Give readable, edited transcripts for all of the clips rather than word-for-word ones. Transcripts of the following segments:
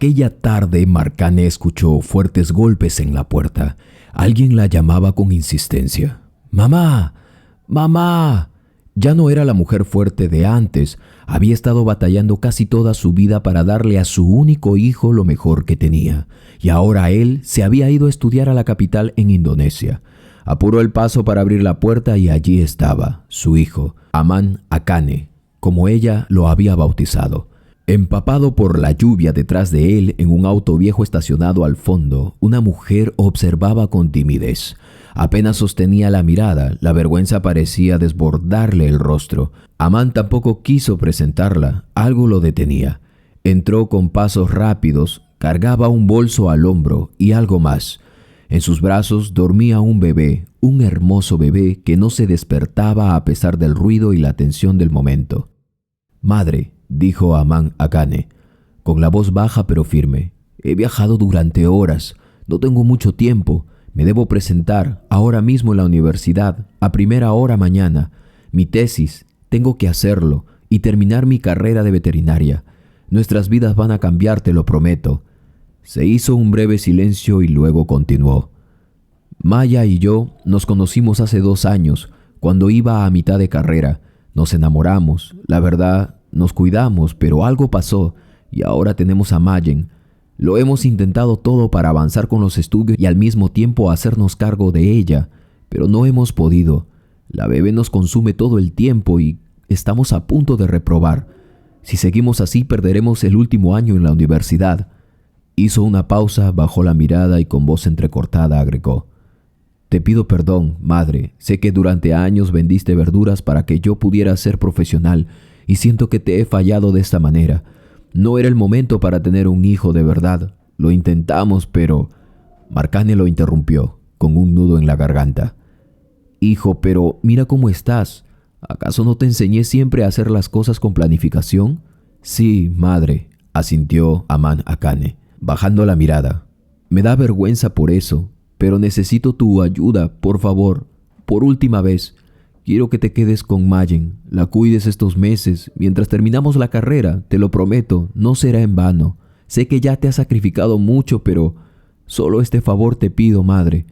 Aquella tarde Marcane escuchó fuertes golpes en la puerta. Alguien la llamaba con insistencia. ¡Mamá! ¡Mamá! Ya no era la mujer fuerte de antes. Había estado batallando casi toda su vida para darle a su único hijo lo mejor que tenía. Y ahora él se había ido a estudiar a la capital en Indonesia. Apuró el paso para abrir la puerta y allí estaba su hijo, Aman Akane, como ella lo había bautizado. Empapado por la lluvia detrás de él, en un auto viejo estacionado al fondo, una mujer observaba con timidez. Apenas sostenía la mirada, la vergüenza parecía desbordarle el rostro. Aman tampoco quiso presentarla, algo lo detenía. Entró con pasos rápidos, cargaba un bolso al hombro y algo más. En sus brazos dormía un bebé, un hermoso bebé que no se despertaba a pesar del ruido y la tensión del momento. «Madre», dijo Aman Akane, con la voz baja pero firme, «he viajado durante horas, no tengo mucho tiempo, me debo presentar ahora mismo en la universidad, a primera hora mañana. Mi tesis, tengo que hacerlo y terminar mi carrera de veterinaria. Nuestras vidas van a cambiar, te lo prometo». Se hizo un breve silencio y luego continuó. «Maya y yo nos conocimos hace 2 años, cuando iba a mitad de carrera. Nos enamoramos, la verdad, nos cuidamos, pero algo pasó y ahora tenemos a Mayen. Lo hemos intentado todo para avanzar con los estudios y al mismo tiempo hacernos cargo de ella, pero no hemos podido. La bebé nos consume todo el tiempo y estamos a punto de reprobar. Si seguimos así, perderemos el último año en la universidad». Hizo una pausa, bajó la mirada y con voz entrecortada agregó: «Te pido perdón, madre. Sé que durante años vendiste verduras para que yo pudiera ser profesional y siento que te he fallado de esta manera. No era el momento para tener un hijo de verdad. Lo intentamos, pero...» Marcane lo interrumpió, con un nudo en la garganta. «Hijo, pero mira cómo estás. ¿Acaso no te enseñé siempre a hacer las cosas con planificación?» «Sí, madre», asintió Aman Akane, bajando la mirada. «Me da vergüenza por eso, pero necesito tu ayuda, por favor. Por última vez, quiero que te quedes con Mayen, la cuides estos meses, mientras terminamos la carrera, te lo prometo, no será en vano. Sé que ya te has sacrificado mucho, pero solo este favor te pido, madre».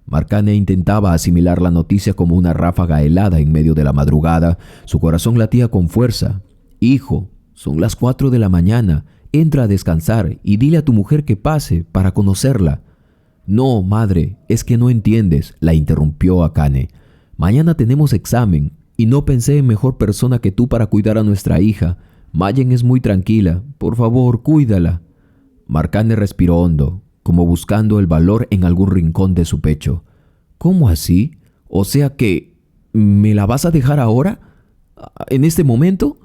Marcane intentaba asimilar la noticia como una ráfaga helada en medio de la madrugada. Su corazón latía con fuerza. «Hijo, son las 4 de la mañana. Entra a descansar y dile a tu mujer que pase para conocerla». «No, madre, es que no entiendes», la interrumpió Akane. «Mañana tenemos examen y no pensé en mejor persona que tú para cuidar a nuestra hija. Mayen es muy tranquila. Por favor, cuídala». Marcane respiró hondo, como buscando el valor en algún rincón de su pecho. «¿Cómo así? O sea que... ¿me la vas a dejar ahora? ¿En este momento?»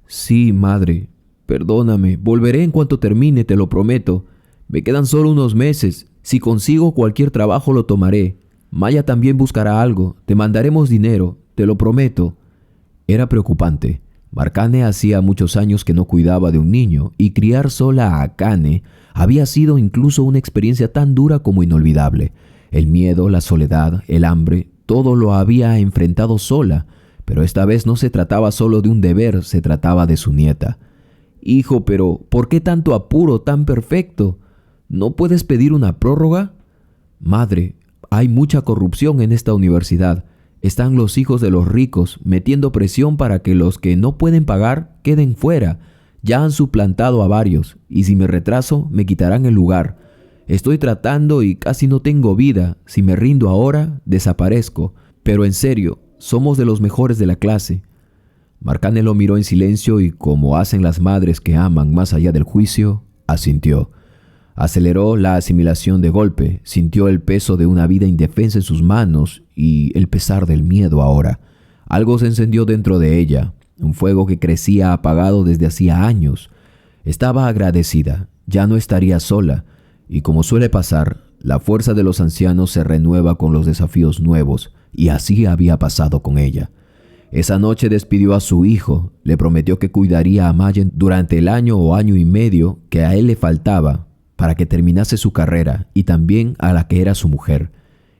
«Sí, madre. Perdóname. Volveré en cuanto termine, te lo prometo. Me quedan solo unos meses. Si consigo cualquier trabajo lo tomaré. Maya también buscará algo. Te mandaremos dinero, te lo prometo». Era preocupante. Marcane hacía muchos años que no cuidaba de un niño y criar sola a Akane había sido incluso una experiencia tan dura como inolvidable. El miedo, la soledad, el hambre, todo lo había enfrentado sola, pero esta vez no se trataba solo de un deber, se trataba de su nieta. «Hijo, pero ¿por qué tanto apuro tan perfecto? ¿No puedes pedir una prórroga?» «Madre, hay mucha corrupción en esta universidad. Están los hijos de los ricos metiendo presión para que los que no pueden pagar queden fuera. Ya han suplantado a varios y si me retraso me quitarán el lugar. Estoy tratando y casi no tengo vida. Si me rindo ahora, desaparezco. Pero en serio, somos de los mejores de la clase». Marcane lo miró en silencio y, como hacen las madres que aman más allá del juicio, asintió. Aceleró la asimilación de golpe, sintió el peso de una vida indefensa en sus manos y el pesar del miedo ahora. Algo se encendió dentro de ella, un fuego que crecía apagado desde hacía años. Estaba agradecida, ya no estaría sola, y como suele pasar, la fuerza de los ancianos se renueva con los desafíos nuevos, y así había pasado con ella. Esa noche despidió a su hijo, le prometió que cuidaría a Mayen durante el año o año y medio que a él le faltaba para que terminase su carrera y también a la que era su mujer.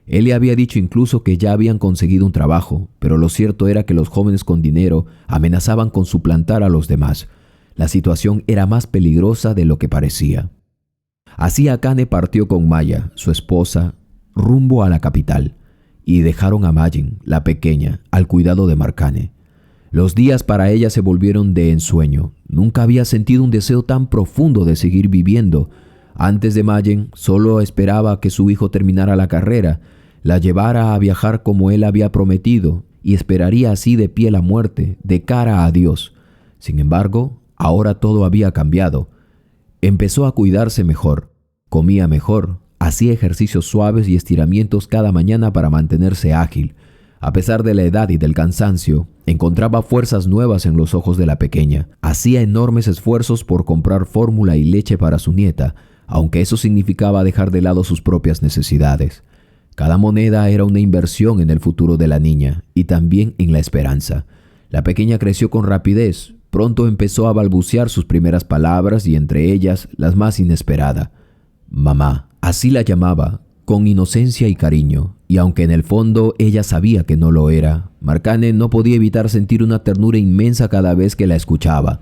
Él le había dicho incluso que ya habían conseguido un trabajo, pero lo cierto era que los jóvenes con dinero amenazaban con suplantar a los demás. La situación era más peligrosa de lo que parecía. Así Akane partió con Maya, su esposa, rumbo a la capital, y dejaron a Mayen, la pequeña, al cuidado de Marcane. Los días para ella se volvieron de ensueño. Nunca había sentido un deseo tan profundo de seguir viviendo. Antes de Mayen, solo esperaba que su hijo terminara la carrera, la llevara a viajar como él había prometido, y esperaría así de pie la muerte, de cara a Dios. Sin embargo, ahora todo había cambiado. Empezó a cuidarse mejor, comía mejor, hacía ejercicios suaves y estiramientos cada mañana para mantenerse ágil. A pesar de la edad y del cansancio, encontraba fuerzas nuevas en los ojos de la pequeña. Hacía enormes esfuerzos por comprar fórmula y leche para su nieta, aunque eso significaba dejar de lado sus propias necesidades. Cada moneda era una inversión en el futuro de la niña y también en la esperanza. La pequeña creció con rapidez. Pronto empezó a balbucear sus primeras palabras y entre ellas las más inesperadas. Mamá, así la llamaba, con inocencia y cariño, y aunque en el fondo ella sabía que no lo era, Marcane no podía evitar sentir una ternura inmensa cada vez que la escuchaba.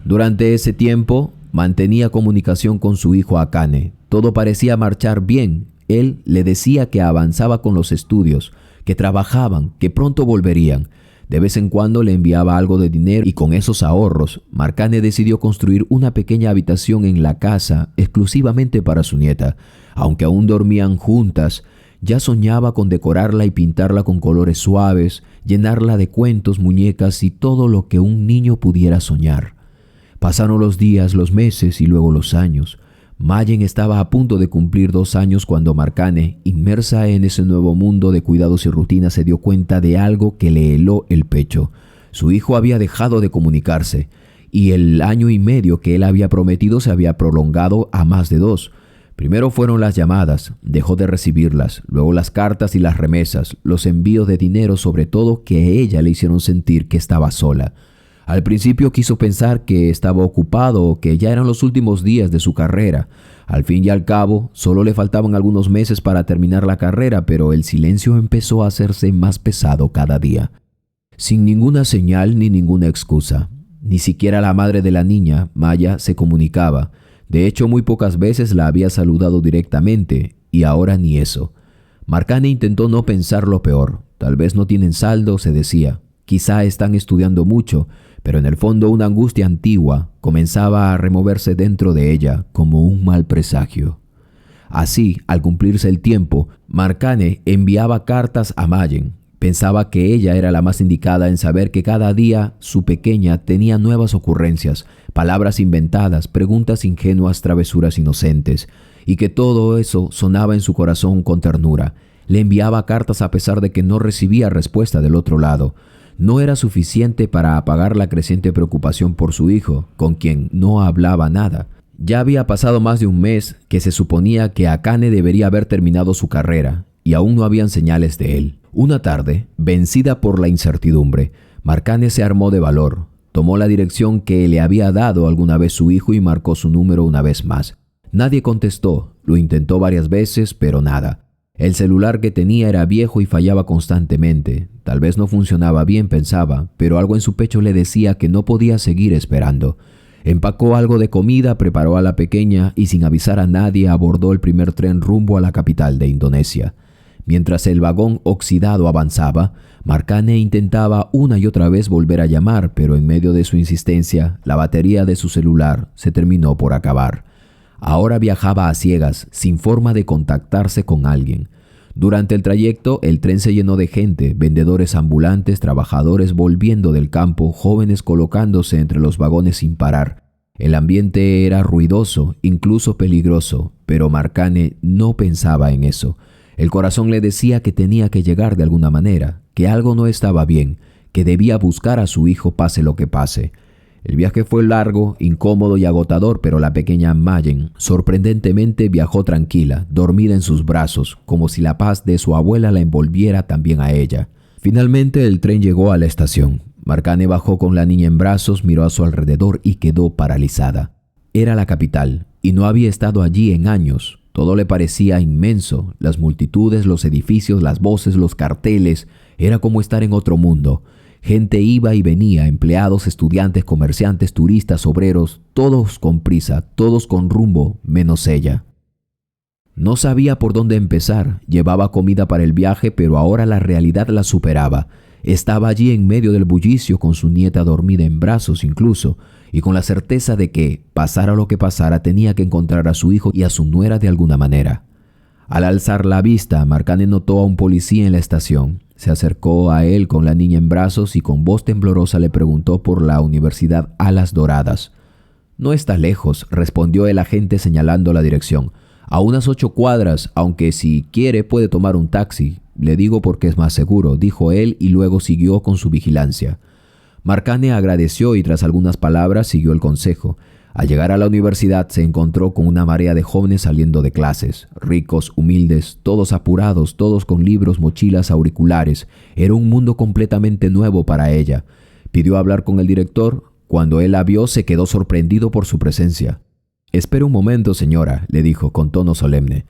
Durante ese tiempo, mantenía comunicación con su hijo Akane. Todo parecía marchar bien. Él le decía que avanzaba con los estudios, que trabajaban, que pronto volverían. De vez en cuando le enviaba algo de dinero y con esos ahorros, Marcane decidió construir una pequeña habitación en la casa exclusivamente para su nieta. Aunque aún dormían juntas, ya soñaba con decorarla y pintarla con colores suaves, llenarla de cuentos, muñecas y todo lo que un niño pudiera soñar. Pasaron los días, los meses y luego los años. Mayen estaba a punto de cumplir 2 años cuando Marcane, inmersa en ese nuevo mundo de cuidados y rutinas, se dio cuenta de algo que le heló el pecho. Su hijo había dejado de comunicarse y el 1 año y medio que él había prometido se había prolongado a más de 2. Primero fueron las llamadas, dejó de recibirlas, luego las cartas y las remesas, los envíos de dinero, sobre todo que a ella le hicieron sentir que estaba sola. Al principio quiso pensar que estaba ocupado o que ya eran los últimos días de su carrera. Al fin y al cabo, solo le faltaban algunos meses para terminar la carrera, pero el silencio empezó a hacerse más pesado cada día. Sin ninguna señal ni ninguna excusa. Ni siquiera la madre de la niña, Maya, se comunicaba. De hecho, muy pocas veces la había saludado directamente, y ahora ni eso. Marcane intentó no pensar lo peor. Tal vez no tienen saldo, se decía. Quizá están estudiando mucho, pero en el fondo una angustia antigua comenzaba a removerse dentro de ella como un mal presagio. Así, al cumplirse el tiempo, Marcane enviaba cartas a Mayen. Pensaba que ella era la más indicada en saber que cada día su pequeña tenía nuevas ocurrencias, palabras inventadas, preguntas ingenuas, travesuras inocentes, y que todo eso sonaba en su corazón con ternura. Le enviaba cartas a pesar de que no recibía respuesta del otro lado. No era suficiente para apagar la creciente preocupación por su hijo, con quien no hablaba nada. Ya había pasado más de un mes que se suponía que Akane debería haber terminado su carrera, y aún no habían señales de él. Una tarde, vencida por la incertidumbre, Marcane se armó de valor, tomó la dirección que le había dado alguna vez su hijo y marcó su número una vez más. Nadie contestó, lo intentó varias veces, pero nada. El celular que tenía era viejo y fallaba constantemente. Tal vez no funcionaba bien, pensaba, pero algo en su pecho le decía que no podía seguir esperando. Empacó algo de comida, preparó a la pequeña y sin avisar a nadie abordó el primer tren rumbo a la capital de Indonesia. Mientras el vagón oxidado avanzaba, Marcane intentaba una y otra vez volver a llamar, pero en medio de su insistencia, la batería de su celular se terminó por acabar. Ahora viajaba a ciegas, sin forma de contactarse con alguien. Durante el trayecto, el tren se llenó de gente, vendedores ambulantes, trabajadores volviendo del campo, jóvenes colocándose entre los vagones sin parar. El ambiente era ruidoso, incluso peligroso, pero Marcane no pensaba en eso. El corazón le decía que tenía que llegar de alguna manera, que algo no estaba bien, que debía buscar a su hijo pase lo que pase. El viaje fue largo, incómodo y agotador, pero la pequeña Mayen sorprendentemente viajó tranquila, dormida en sus brazos, como si la paz de su abuela la envolviera también a ella. Finalmente el tren llegó a la estación. Marcane bajó con la niña en brazos, miró a su alrededor y quedó paralizada. Era la capital, y no había estado allí en años. Todo le parecía inmenso, las multitudes, los edificios, las voces, los carteles. Era como estar en otro mundo. Gente iba y venía, empleados, estudiantes, comerciantes, turistas, obreros, todos con prisa, todos con rumbo, menos ella. No sabía por dónde empezar. Llevaba comida para el viaje, pero ahora la realidad la superaba. Estaba allí en medio del bullicio con su nieta dormida en brazos incluso, y con la certeza de que, pasara lo que pasara, tenía que encontrar a su hijo y a su nuera de alguna manera. Al alzar la vista, Marcané notó a un policía en la estación. Se acercó a él con la niña en brazos y con voz temblorosa le preguntó por la Universidad Alas Doradas. «No está lejos», respondió el agente señalando la dirección. «A unas 8 cuadras, aunque si quiere puede tomar un taxi. Le digo porque es más seguro», dijo él y luego siguió con su vigilancia. Marcané agradeció y tras algunas palabras siguió el consejo. Al llegar a la universidad se encontró con una marea de jóvenes saliendo de clases, ricos, humildes, todos apurados, todos con libros, mochilas, auriculares. Era un mundo completamente nuevo para ella. Pidió hablar con el director. Cuando él la vio se quedó sorprendido por su presencia. «Espere un momento, señora», le dijo con tono solemne.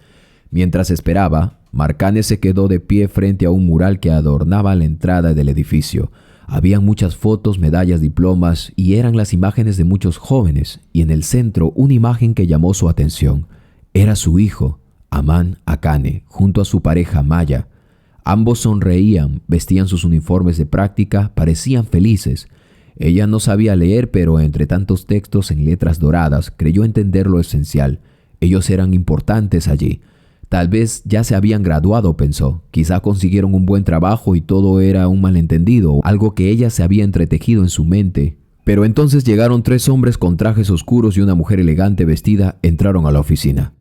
Mientras esperaba, Marcané se quedó de pie frente a un mural que adornaba la entrada del edificio. Había muchas fotos, medallas, diplomas y eran las imágenes de muchos jóvenes, y en el centro una imagen que llamó su atención. Era su hijo, Amán Akane, junto a su pareja Maya. Ambos sonreían, vestían sus uniformes de práctica, parecían felices. Ella no sabía leer, pero entre tantos textos en letras doradas creyó entender lo esencial. Ellos eran importantes allí. Tal vez ya se habían graduado, pensó. Quizá consiguieron un buen trabajo y todo era un malentendido, algo que ella se había entretejido en su mente. Pero entonces llegaron 3 hombres con trajes oscuros y una mujer elegante vestida entraron a la oficina.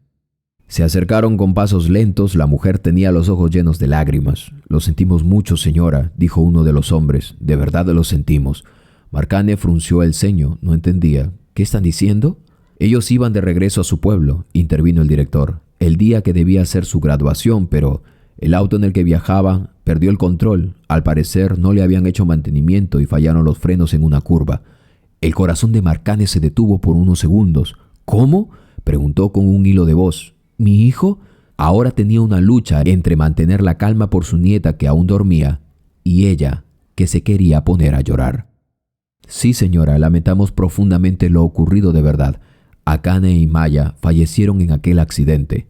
Se acercaron con pasos lentos. La mujer tenía los ojos llenos de lágrimas. «Lo sentimos mucho, señora», dijo uno de los hombres. «De verdad lo sentimos». Marcané frunció el ceño. No entendía. «¿Qué están diciendo?» «Ellos iban de regreso a su pueblo», intervino el director. «El día que debía ser su graduación, pero el auto en el que viajaban perdió el control. Al parecer no le habían hecho mantenimiento y fallaron los frenos en una curva». El corazón de Marcané se detuvo por unos segundos. «¿Cómo?», preguntó con un hilo de voz. «¿Mi hijo?». Ahora tenía una lucha entre mantener la calma por su nieta que aún dormía y ella que se quería poner a llorar. «Sí, señora, lamentamos profundamente lo ocurrido de verdad. Akane y Maya fallecieron en aquel accidente».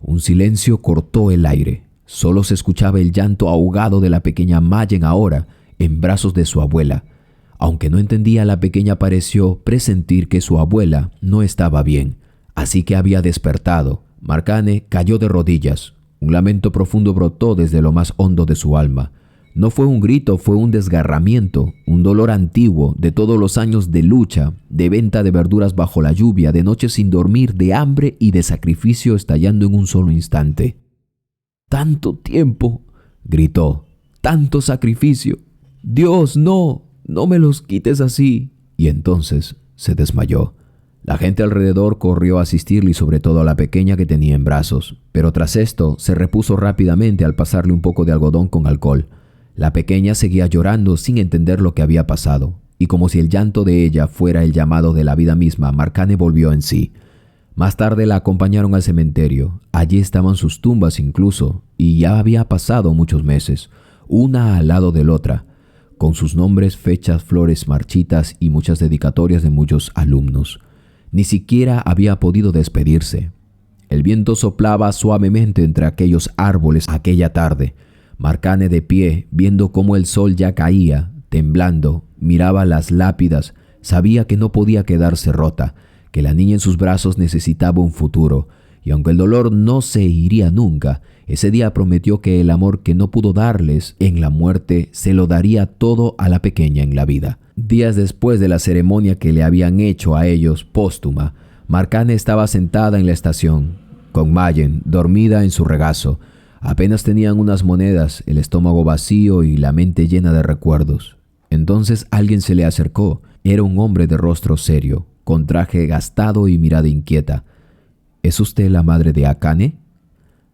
Un silencio cortó el aire. Solo se escuchaba el llanto ahogado de la pequeña Mayen ahora en brazos de su abuela. Aunque no entendía, la pequeña pareció presentir que su abuela no estaba bien, así que había despertado. Marcané cayó de rodillas. Un lamento profundo brotó desde lo más hondo de su alma. No fue un grito, fue un desgarramiento, un dolor antiguo de todos los años de lucha, de venta de verduras bajo la lluvia, de noches sin dormir, de hambre y de sacrificio estallando en un solo instante. «¡Tanto tiempo!», gritó. «¡Tanto sacrificio! Dios, no me los quites así». Y entonces se desmayó. La gente alrededor corrió a asistirle y sobre todo a la pequeña que tenía en brazos. Pero tras esto se repuso rápidamente al pasarle un poco de algodón con alcohol. La pequeña seguía llorando sin entender lo que había pasado, y como si el llanto de ella fuera el llamado de la vida misma, Marcané volvió en sí. Más tarde la acompañaron al cementerio. Allí estaban sus tumbas incluso, y ya había pasado muchos meses, una al lado de la otra, con sus nombres, fechas, flores marchitas y muchas dedicatorias de muchos alumnos. Ni siquiera había podido despedirse. El viento soplaba suavemente entre aquellos árboles aquella tarde. Marcané, de pie, viendo cómo el sol ya caía, temblando, miraba las lápidas. Sabía que no podía quedarse rota, que la niña en sus brazos necesitaba un futuro, y aunque el dolor no se iría nunca, ese día prometió que el amor que no pudo darles en la muerte se lo daría todo a la pequeña en la vida. Días después de la ceremonia que le habían hecho a ellos póstuma, Marcané estaba sentada en la estación, con Mayen dormida en su regazo. Apenas tenían unas monedas, el estómago vacío y la mente llena de recuerdos. Entonces alguien se le acercó. Era un hombre de rostro serio, con traje gastado y mirada inquieta. «¿Es usted la madre de Akane?»,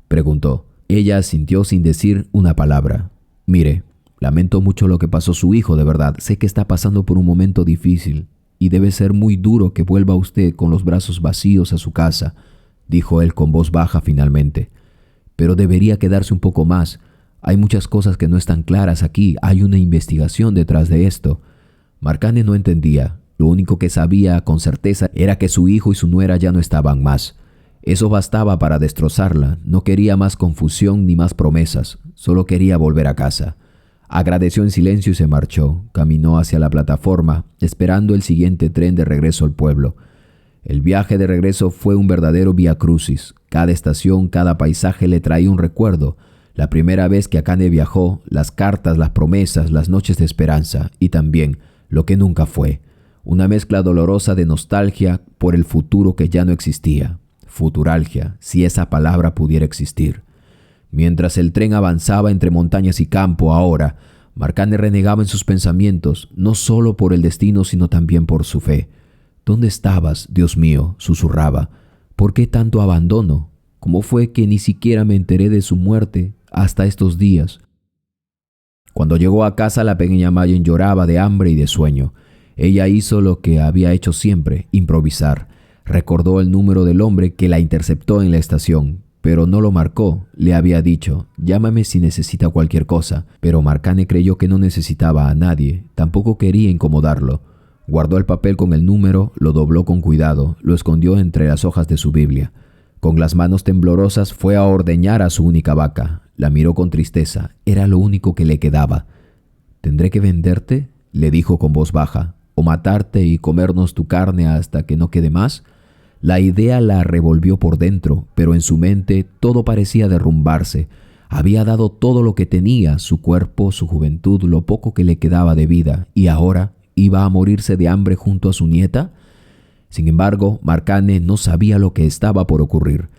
preguntó. Ella asintió sin decir una palabra. «Mire, lamento mucho lo que pasó su hijo, de verdad. Sé que está pasando por un momento difícil y debe ser muy duro que vuelva usted con los brazos vacíos a su casa», dijo él con voz baja finalmente. «Pero debería quedarse un poco más. Hay muchas cosas que no están claras aquí. Hay una investigación detrás de esto. Marcane no entendía. Lo único que sabía con certeza era que su hijo y su nuera ya no estaban más. Eso bastaba para destrozarla. No quería más confusión ni más promesas. Solo quería volver a casa. Agradeció en silencio y se marchó. Caminó hacia la plataforma, esperando el siguiente tren de regreso al pueblo. El viaje de regreso fue un verdadero viacrucis. Cada estación, cada paisaje le traía un recuerdo. La primera vez que Akane viajó, las cartas, las promesas, las noches de esperanza y también lo que nunca fue. Una mezcla dolorosa de nostalgia por el futuro que ya no existía. Futuralgia, si esa palabra pudiera existir. Mientras el tren avanzaba entre montañas y campo ahora, Marcane renegaba en sus pensamientos, no solo por el destino, sino también por su fe. ¿Dónde estabas, Dios mío?, susurraba. ¿Por qué tanto abandono? ¿Cómo fue que ni siquiera me enteré de su muerte hasta estos días? Cuando llegó a casa, la pequeña Mayen lloraba de hambre y de sueño. Ella hizo lo que había hecho siempre, improvisar. Recordó el número del hombre que la interceptó en la estación, pero no lo marcó. Le había dicho, llámame si necesita cualquier cosa, pero Marcane creyó que no necesitaba a nadie, tampoco quería incomodarlo. Guardó el papel con el número, lo dobló con cuidado, lo escondió entre las hojas de su Biblia. Con las manos temblorosas fue a ordeñar a su única vaca. La miró con tristeza, era lo único que le quedaba. «¿Tendré que venderte?», le dijo con voz baja, «o matarte y comernos tu carne hasta que no quede más». La idea la revolvió por dentro, pero en su mente todo parecía derrumbarse. Había dado todo lo que tenía, su cuerpo, su juventud, lo poco que le quedaba de vida, y ahora iba a morirse de hambre junto a su nieta. Sin embargo, Marcane no sabía lo que estaba por ocurrir.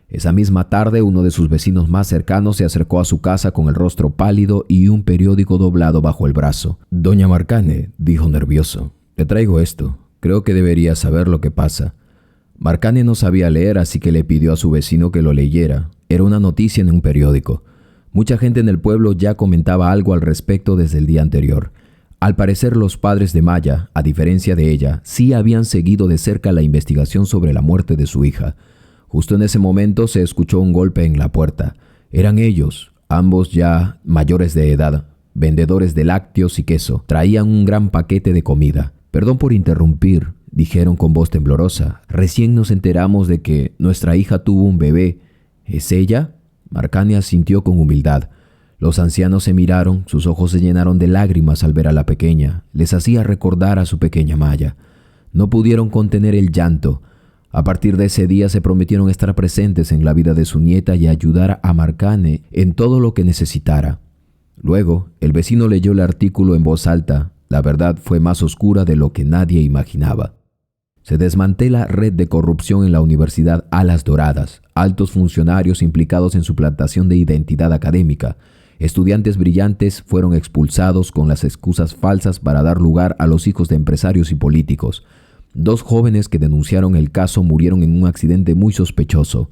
Esa misma tarde, uno de sus vecinos más cercanos se acercó a su casa con el rostro pálido y un periódico doblado bajo el brazo. «Doña Marcane», dijo nervioso, «le traigo esto. Creo que debería saber lo que pasa». Marcane no sabía leer, así que le pidió a su vecino que lo leyera. Era una noticia en un periódico. Mucha gente en el pueblo ya comentaba algo al respecto desde el día anterior. Al parecer, los padres de Maya, a diferencia de ella, sí habían seguido de cerca la investigación sobre la muerte de su hija. Justo en ese momento se escuchó un golpe en la puerta. Eran ellos, ambos ya mayores de edad, vendedores de lácteos y queso. Traían un gran paquete de comida. «Perdón por interrumpir», dijeron con voz temblorosa. «Recién nos enteramos de que nuestra hija tuvo un bebé. ¿Es ella?». Marcane asintió con humildad. Los ancianos se miraron, sus ojos se llenaron de lágrimas al ver a la pequeña. Les hacía recordar a su pequeña Maya. No pudieron contener el llanto. A partir de ese día se prometieron estar presentes en la vida de su nieta y ayudar a Marcane en todo lo que necesitara. Luego, el vecino leyó el artículo en voz alta. La verdad fue más oscura de lo que nadie imaginaba. Se desmantela red de corrupción en la Universidad Alas Doradas. Altos funcionarios implicados en suplantación de identidad académica. Estudiantes brillantes fueron expulsados con las excusas falsas para dar lugar a los hijos de empresarios y políticos. 2 jóvenes que denunciaron el caso murieron en un accidente muy sospechoso.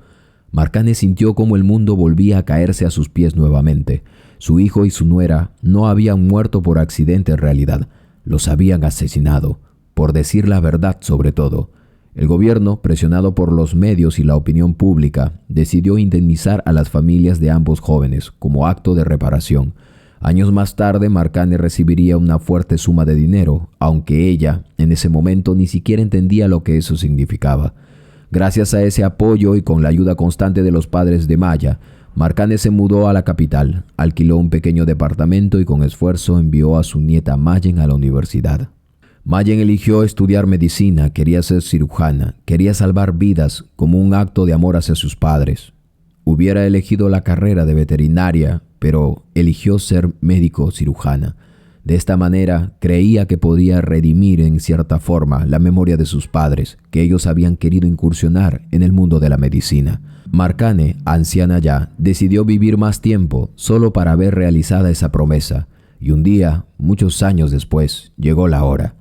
Marcane sintió cómo el mundo volvía a caerse a sus pies nuevamente. Su hijo y su nuera no habían muerto por accidente en realidad. Los habían asesinado, por decir la verdad sobre todo. El gobierno, presionado por los medios y la opinión pública, decidió indemnizar a las familias de ambos jóvenes como acto de reparación. Años más tarde, Marcane recibiría una fuerte suma de dinero, aunque ella, en ese momento, ni siquiera entendía lo que eso significaba. Gracias a ese apoyo y con la ayuda constante de los padres de Maya, Marcane se mudó a la capital, alquiló un pequeño departamento y con esfuerzo envió a su nieta Mayen a la universidad. Mayen eligió estudiar medicina, quería ser cirujana, quería salvar vidas como un acto de amor hacia sus padres. Hubiera elegido la carrera de veterinaria, pero eligió ser médico cirujana. De esta manera, creía que podía redimir en cierta forma la memoria de sus padres, que ellos habían querido incursionar en el mundo de la medicina. Marcane, anciana ya, decidió vivir más tiempo solo para ver realizada esa promesa. Y un día, muchos años después, llegó la hora.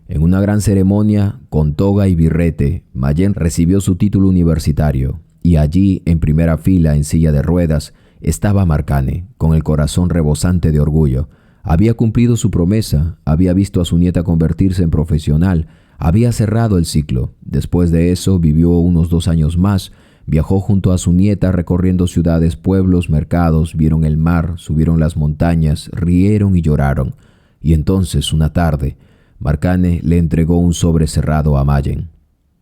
En una gran ceremonia, con toga y birrete, Mayen recibió su título universitario. Y allí, en primera fila, en silla de ruedas, estaba Marcane, con el corazón rebosante de orgullo. Había cumplido su promesa, había visto a su nieta convertirse en profesional, había cerrado el ciclo. Después de eso, vivió unos 2 años más, Viajó junto a su nieta recorriendo ciudades, pueblos, mercados, vieron el mar, subieron las montañas, rieron y lloraron. Y entonces, una tarde, Marcane le entregó un sobre cerrado a Mayen.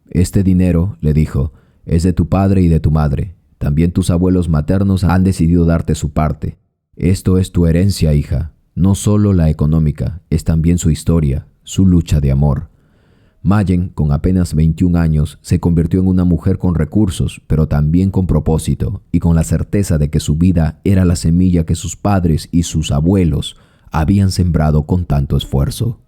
«Este dinero», le dijo, «es de tu padre y de tu madre. También tus abuelos maternos han decidido darte su parte. Esto es tu herencia, hija. No solo la económica, es también su historia, su lucha de amor». Mayen, con apenas 21 años, se convirtió en una mujer con recursos, pero también con propósito y con la certeza de que su vida era la semilla que sus padres y sus abuelos habían sembrado con tanto esfuerzo.